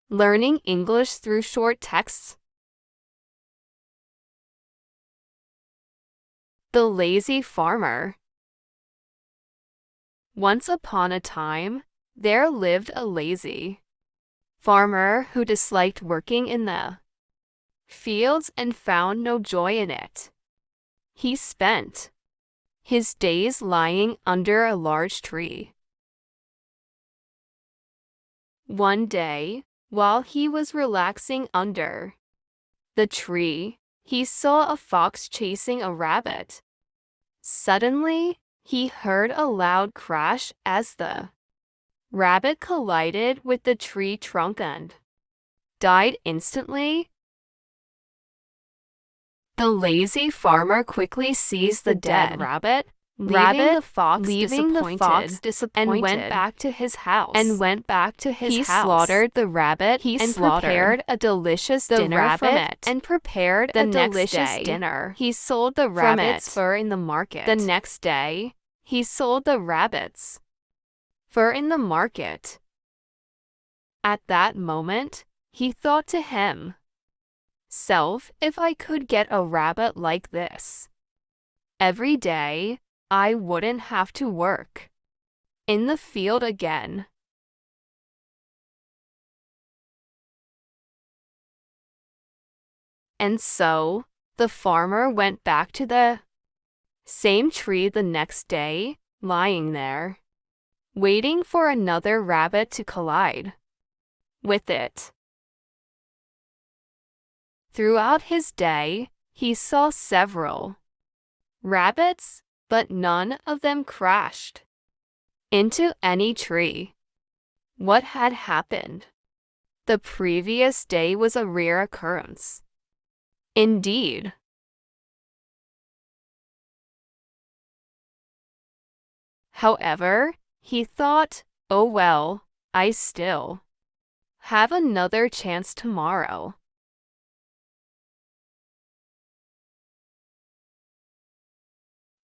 Learning English through short texts. The lazy farmer. Once upon a time, there lived a lazy farmer who disliked working in the fields and found no joy in it. He spent his days lying under a large tree. One day, while he was relaxing under the tree, he saw a fox chasing a rabbit. Suddenly, he heard a loud crash as the rabbit collided with the tree trunk and died instantly. The lazy farmer quickly seized the dead rabbit, leaving the fox disappointed, and went back to his house. He slaughtered the rabbit and prepared a delicious dinner from it. He sold the rabbit's fur in the market. The next day, he sold the rabbit's fur in the market. At that moment, he thought to himself, if I could get a rabbit like this every day, I wouldn't have to work in the field again. And so, the farmer went back to the same tree the next day, lying there, waiting for another rabbit to collide with it. Throughout his day, he saw several rabbits, but none of them crashed into any tree. What had happened the previous day was a rare occurrence. Indeed. However, he thought, oh well, I still have another chance tomorrow.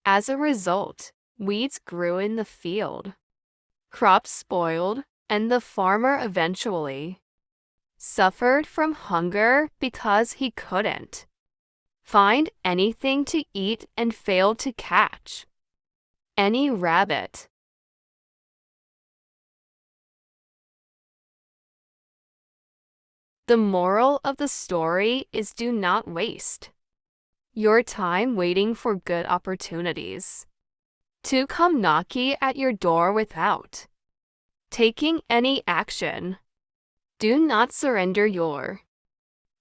As a result, weeds grew in the field, crops spoiled, and the farmer eventually suffered from hunger because he couldn't find anything to eat and failed to catch any rabbit. The moral of the story is do not waste your time waiting for good opportunities to come knocking at your door without taking any action. Do not surrender your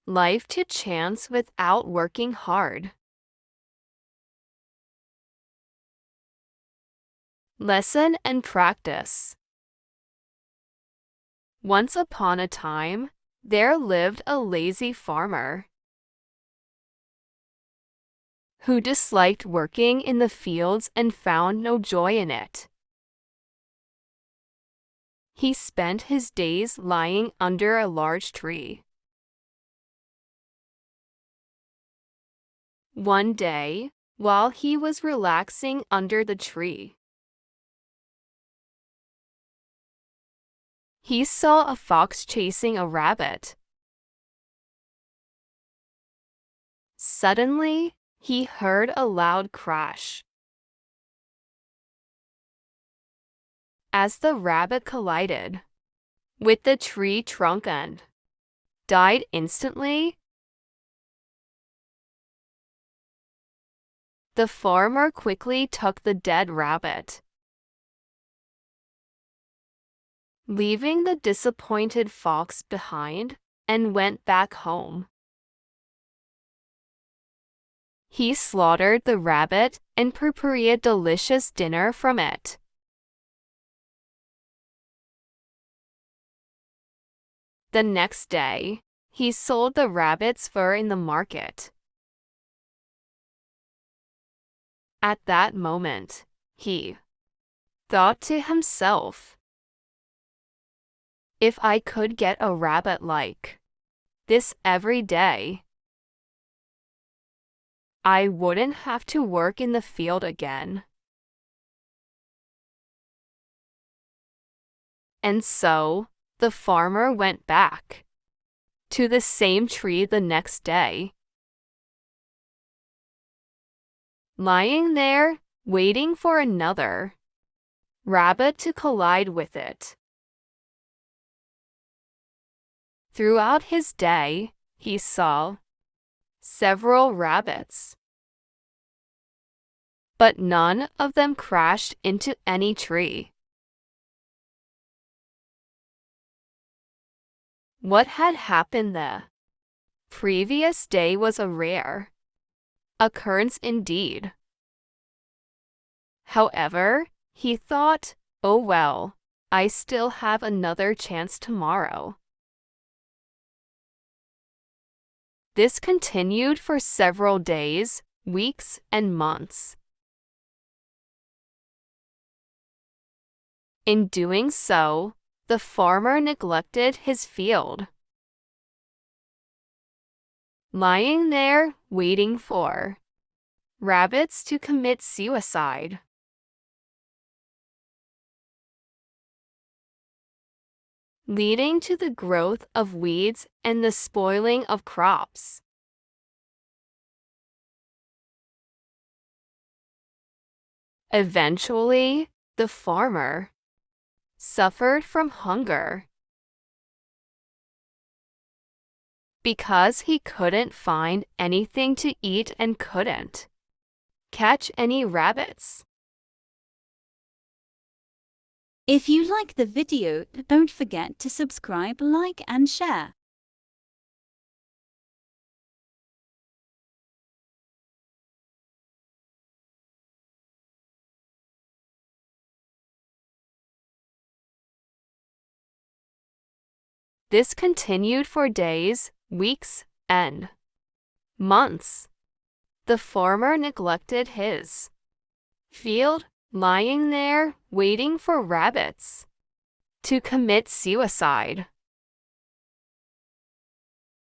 life to chance without working hard. Lesson and practice. Once upon a time, there lived a lazy farmer who disliked working in the fields and found no joy in it. He spent his days lying under a large tree. One day, while he was relaxing under the tree, he saw a fox chasing a rabbit. Suddenly, he heard a loud crash as the rabbit collided with the tree trunk and died instantly. The farmer quickly took the dead rabbit, leaving the disappointed fox behind, and went back home. He slaughtered the rabbit and prepared a delicious dinner from it. The next day, he sold the rabbit's fur in the market. At that moment, he thought to himself, if I could get a rabbit like this every day, I wouldn't have to work in the field again. And so, the farmer went back to the same tree the next day, lying there, waiting for another rabbit to collide with it. Throughout his day, he saw several rabbits, but none of them crashed into any tree. What had happened the previous day was a rare occurrence indeed. However, he thought, oh well, I still have another chance tomorrow. This continued for several days, weeks, and months. In doing so, the farmer neglected his field, lying there waiting for rabbits to commit suicide. Leading to the growth of weeds and the spoiling of crops. Eventually, the farmer suffered from hunger because he couldn't find anything to eat and couldn't catch any rabbits. If you like the video, don't forget to subscribe, like, and share. This continued for days, weeks, and months. The farmer neglected his field, lying there waiting for rabbits to commit suicide.